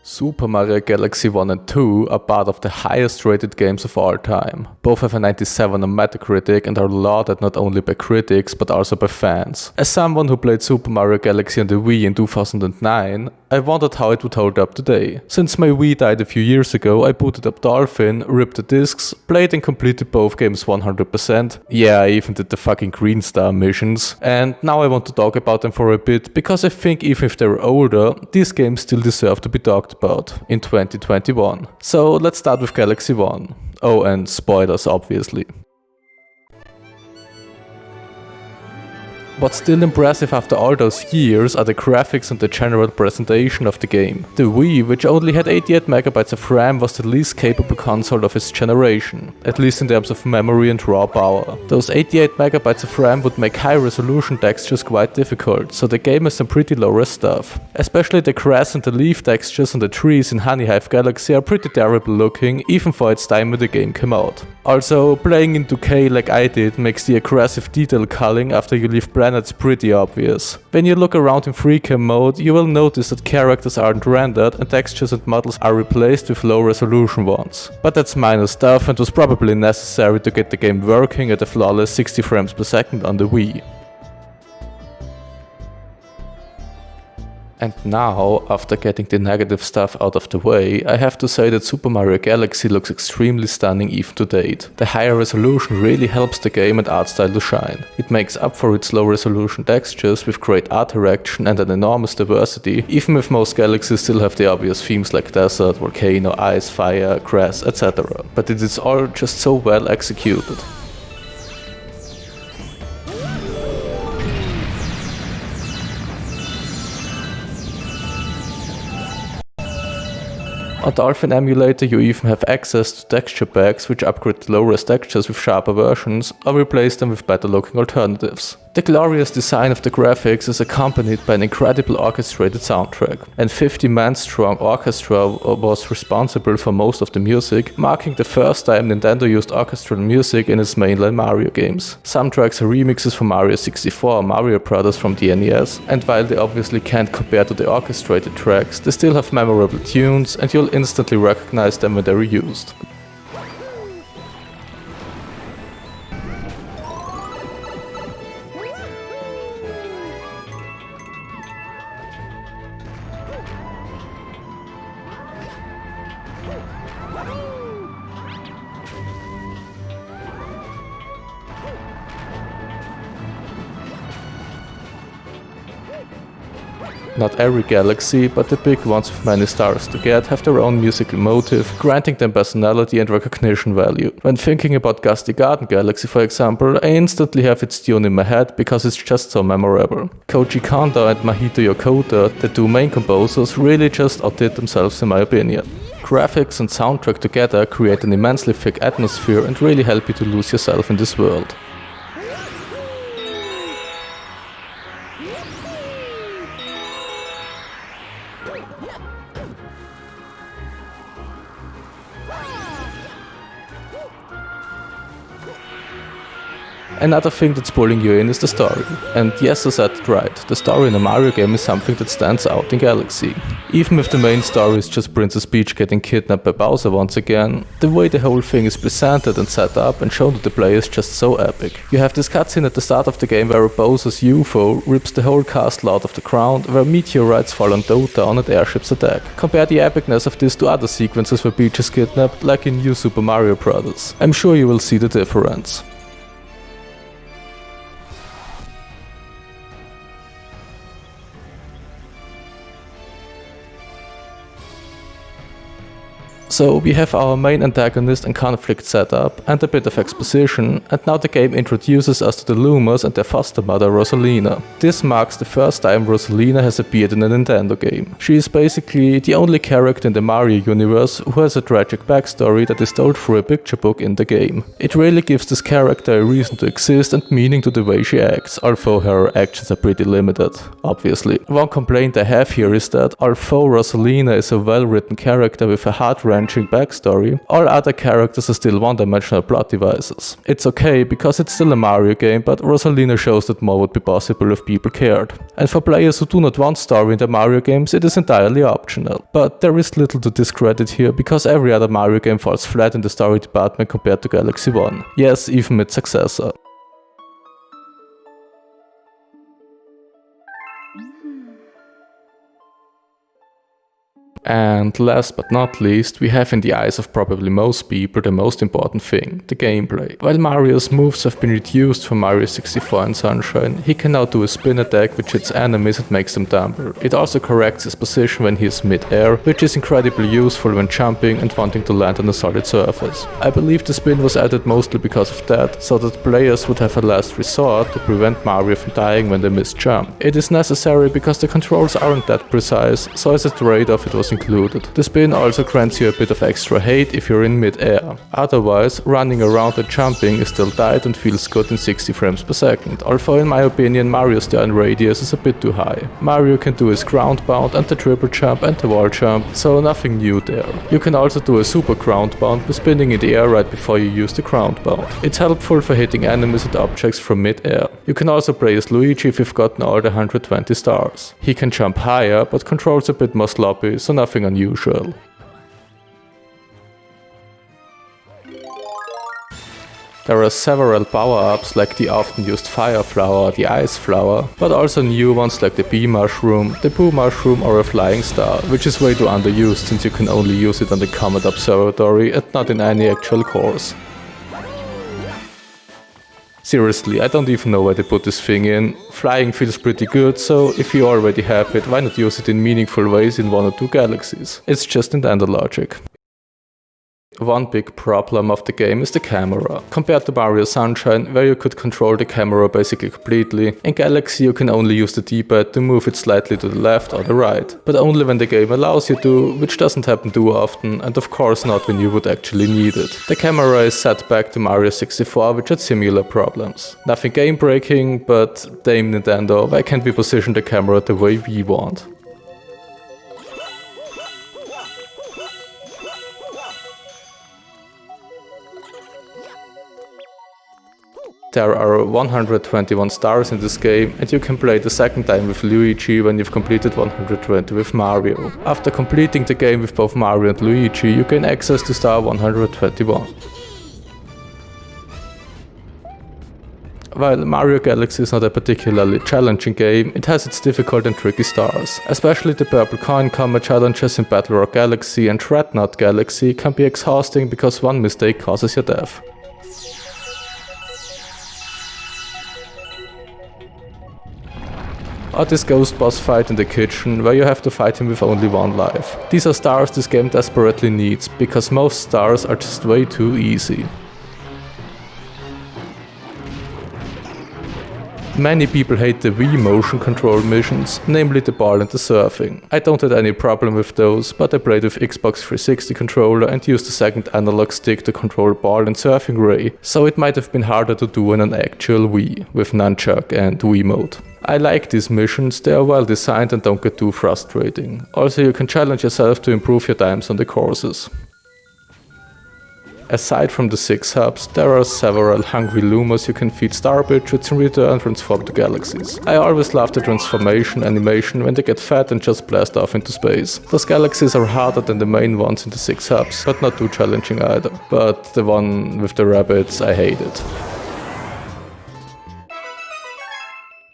Super Mario Galaxy 1 and 2 are part of the highest rated games of all time. Both have a 97 on Metacritic and are lauded not only by critics but also by fans. As someone who played Super Mario Galaxy on the Wii in 2009, I wondered how it would hold up today. Since my Wii died a few years ago, I booted up Dolphin, ripped the discs, played and completed both games 100%. Yeah, I even did the fucking Green Star missions. And now I want to talk about them for a bit, because I think even if they're older, these games still deserve to be talked about in 2021. So let's start with Galaxy 1. Oh, and spoilers obviously. What's still impressive after all those years are the graphics and the general presentation of the game. The Wii, which only had 88MB of RAM, was the least capable console of its generation, at least in terms of memory and raw power. Those 88MB of RAM would make high resolution textures quite difficult, so the game has some pretty low-res stuff. Especially the grass and the leaf textures on the trees in Honey Hive Galaxy are pretty terrible looking, even for its time when the game came out. Also, playing in 2K like I did makes the aggressive detail culling after you leave planets pretty obvious. When you look around in freecam mode, you will notice that characters aren't rendered and textures and models are replaced with low resolution ones. But that's minor stuff and was probably necessary to get the game working at a flawless 60 frames per second on the Wii. And now, after getting the negative stuff out of the way, I have to say that Super Mario Galaxy looks extremely stunning even to date. The higher resolution really helps the game and art style to shine. It makes up for its low resolution textures with great art direction and an enormous diversity, even if most galaxies still have the obvious themes like desert, volcano, ice, fire, grass, etc. But it is all just so well executed. On Dolphin Emulator you even have access to texture packs which upgrade the low-res textures with sharper versions or replace them with better looking alternatives. The glorious design of the graphics is accompanied by an incredible orchestrated soundtrack, and 50-man strong orchestra was responsible for most of the music, marking the first time Nintendo used orchestral music in its mainline Mario games. Some tracks are remixes from Mario 64 or Mario Brothers from the NES, and while they obviously can't compare to the orchestrated tracks, they still have memorable tunes and you'll instantly recognize them when they're used. Not every galaxy, but the big ones with many stars to get have their own musical motive, granting them personality and recognition value. When thinking about Gusty Garden Galaxy for example, I instantly have its tune in my head because it's just so memorable. Koji Kondo and Mahito Yokota, the two main composers, really just outdid themselves in my opinion. Graphics and soundtrack together create an immensely thick atmosphere and really help you to lose yourself in this world. Another thing that's pulling you in is the story. And yes, I said it right, the story in a Mario game is something that stands out in Galaxy. Even if the main story is just Princess Peach getting kidnapped by Bowser once again, the way the whole thing is presented and set up and shown to the player is just so epic. You have this cutscene at the start of the game where Bowser's UFO rips the whole castle out of the ground, where meteorites fall on Dota and airships attack. Compare the epicness of this to other sequences where Peach is kidnapped, like in New Super Mario Bros. I'm sure you will see the difference. So we have our main antagonist and conflict set up, and a bit of exposition, and now the game introduces us to the Lumos and their foster mother Rosalina. This marks the first time Rosalina has appeared in a Nintendo game. She is basically the only character in the Mario universe who has a tragic backstory that is told through a picture book in the game. It really gives this character a reason to exist and meaning to the way she acts, although her actions are pretty limited, obviously. One complaint I have here is that although Rosalina is a well-written character with a heart-wrenching heart-wrenching backstory, all other characters are still one-dimensional plot devices. It's okay because it's still a Mario game, but Rosalina shows that more would be possible if people cared. And for players who do not want story in their Mario games, it is entirely optional. But there is little to discredit here, because every other Mario game falls flat in the story department compared to Galaxy 1. Yes, even its successor. And last but not least, we have in the eyes of probably most people the most important thing, the gameplay. While Mario's moves have been reduced from Mario 64 and Sunshine, he can now do a spin attack which hits enemies and makes them tumble. It also corrects his position when he is mid-air, which is incredibly useful when jumping and wanting to land on a solid surface. I believe the spin was added mostly because of that, so that players would have a last resort to prevent Mario from dying when they misjump. It is necessary because the controls aren't that precise, so as a trade-off it was included. The spin also grants you a bit of extra height if you're in mid-air. Otherwise, running around and jumping is still tight and feels good in 60 frames per second, although in my opinion Mario's turn radius is a bit too high. Mario can do his ground bound and the triple jump and the wall jump, so nothing new there. You can also do a super ground bound by spinning in the air right before you use the ground bound. It's helpful for hitting enemies and objects from mid-air. You can also play as Luigi if you've gotten all the 120 stars. He can jump higher, but controls a bit more sloppy, so nothing unusual. There are several power-ups like the often used Fire Flower or the Ice Flower, but also new ones like the Bee Mushroom, the Poo Mushroom or a Flying Star, which is way too underused since you can only use it on the Comet Observatory and not in any actual course. Seriously, I don't even know where they put this thing in. Flying feels pretty good, so if you already have it, why not use it in meaningful ways in one or two galaxies? It's just Nintendo logic. One big problem of the game is the camera. Compared to Mario Sunshine, where you could control the camera basically completely, in Galaxy you can only use the D-pad to move it slightly to the left or the right, but only when the game allows you to, which doesn't happen too often, and of course not when you would actually need it. The camera is set back to Mario 64, which had similar problems. Nothing game breaking, but damn Nintendo, why can't we position the camera the way we want? There are 121 stars in this game, and you can play the second time with Luigi when you've completed 120 with Mario. After completing the game with both Mario and Luigi, you gain access to star 121. While Mario Galaxy is not a particularly challenging game, it has its difficult and tricky stars. Especially the Purple Coin Combat challenges in Battle Rock Galaxy and Dreadnought Galaxy can be exhausting because one mistake causes your death. Or this ghost boss fight in the kitchen, where you have to fight him with only one life. These are stars this game desperately needs, because most stars are just way too easy. Many people hate the Wii motion control missions, namely the ball and the surfing. I don't have any problem with those, but I played with Xbox 360 controller and used the second analog stick to control ball and surfing ray, so it might have been harder to do in an actual Wii, with nunchuck and Wii mode. I like these missions, they are well designed and don't get too frustrating. Also, you can challenge yourself to improve your times on the courses. Aside from the 6 hubs, there are several hungry Lumos you can feed star budgets and return transform to galaxies. I always love the transformation animation when they get fat and just blast off into space. Those galaxies are harder than the main ones in the 6 hubs, but not too challenging either. But the one with the rabbits, I hate it.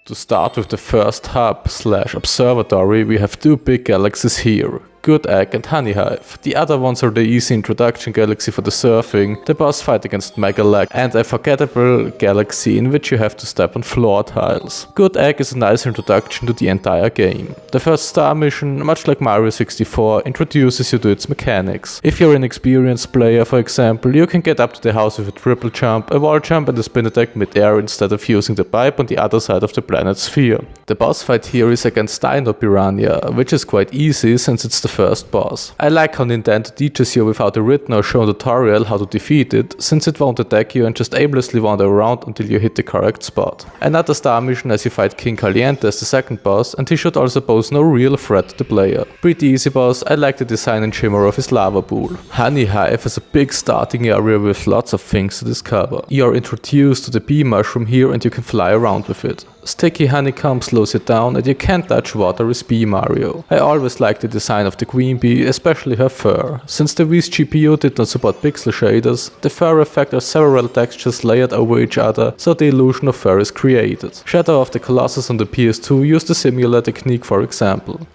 To start with the first hub/observatory, we have 2 big galaxies here. Good Egg and Honey Hive. The other ones are the easy introduction galaxy for the surfing, the boss fight against Mega Lag, and a forgettable galaxy in which you have to step on floor tiles. Good Egg is a nice introduction to the entire game. The first star mission, much like Mario 64, introduces you to its mechanics. If you're an experienced player, for example, you can get up to the house with a triple jump, a wall jump and a spin attack mid-air instead of using the pipe on the other side of the planet's sphere. The boss fight here is against Dino Piranha, which is quite easy since it's the first boss. I like how Nintendo teaches you without a written or shown tutorial how to defeat it, since it won't attack you and just aimlessly wander around until you hit the correct spot. Another star mission as you fight King Caliente as the second boss, and he should also pose no real threat to the player. Pretty easy boss, I like the design and shimmer of his lava pool. Honey Hive has a big starting area with lots of things to discover. You are introduced to the bee mushroom here and you can fly around with it. Sticky honeycomb slows you down and you can't touch water with Bee Mario. I always liked the design of the queen bee, especially her fur. Since the Wii's GPU did not support pixel shaders, the fur effect has several textures layered over each other, so the illusion of fur is created. Shadow of the Colossus on the PS2 used a similar technique, for example.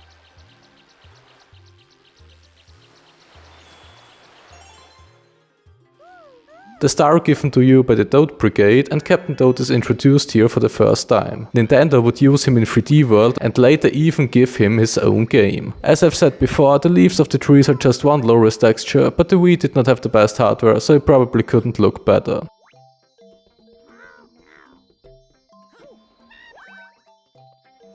The star given to you by the Toad Brigade, and Captain Toad is introduced here for the first time. Nintendo would use him in 3D World and later even give him his own game. As I've said before, the leaves of the trees are just one low-res texture, but the Wii did not have the best hardware, so it probably couldn't look better.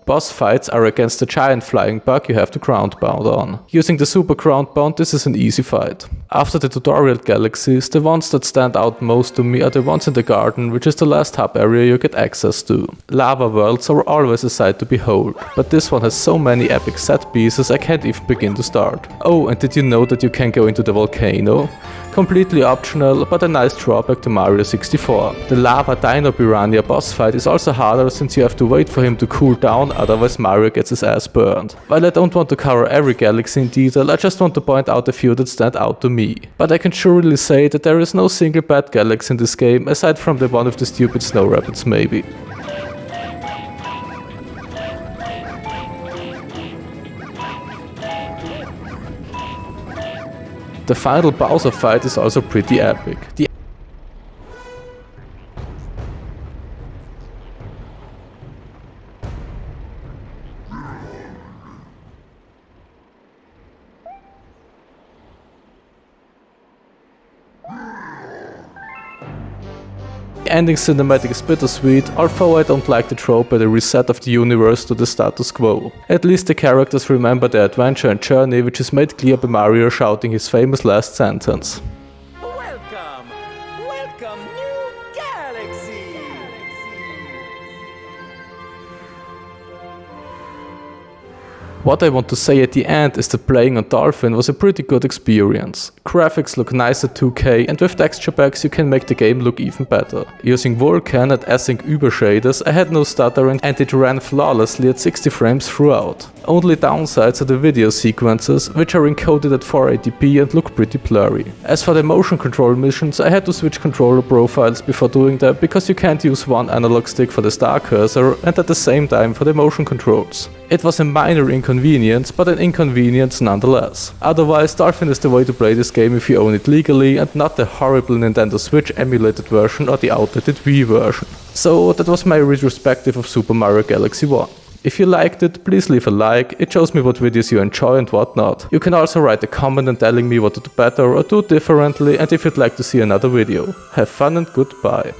Boss fights are against the giant flying bug you have to ground pound on. Using the super ground pound, this is an easy fight. After the tutorial galaxies, the ones that stand out most to me are the ones in the garden, which is the last hub area you get access to. Lava worlds are always a sight to behold, but this one has so many epic set pieces I can't even begin to start. Oh, and did you know that you can go into the volcano? Completely optional, but a nice drawback to Mario 64. The Lava Dino Piranha boss fight is also harder since you have to wait for him to cool down, otherwise Mario gets his ass burned. While I don't want to cover every galaxy in detail, I just want to point out a few that stand out to me. But I can surely say that there is no single bad galaxy in this game, aside from the one with the stupid snow rapids maybe. The final Bowser fight is also pretty epic. The ending cinematic is bittersweet, although I don't like the trope by the reset of the universe to the status quo. At least the characters remember their adventure and journey, which is made clear by Mario shouting his famous last sentence. Welcome! Welcome, new galaxy! What I want to say at the end is that playing on Dolphin was a pretty good experience. Graphics look nice at 2K, and with texture packs you can make the game look even better. Using Vulkan and async Uber shaders, I had no stuttering and it ran flawlessly at 60 frames throughout. Only downsides are the video sequences, which are encoded at 480p and look pretty blurry. As for the motion control missions, I had to switch controller profiles before doing them because you can't use one analog stick for the star cursor and at the same time for the motion controls. It was a minor inconvenience, but an inconvenience nonetheless. Otherwise, Dolphin is the way to play this game if you own it legally and not the horrible Nintendo Switch emulated version or the outdated Wii version. So that was my retrospective of Super Mario Galaxy 1. If you liked it, please leave a like, it shows me what videos you enjoy and what not. You can also write a comment and telling me what to do better or do differently, and if you'd like to see another video. Have fun and goodbye.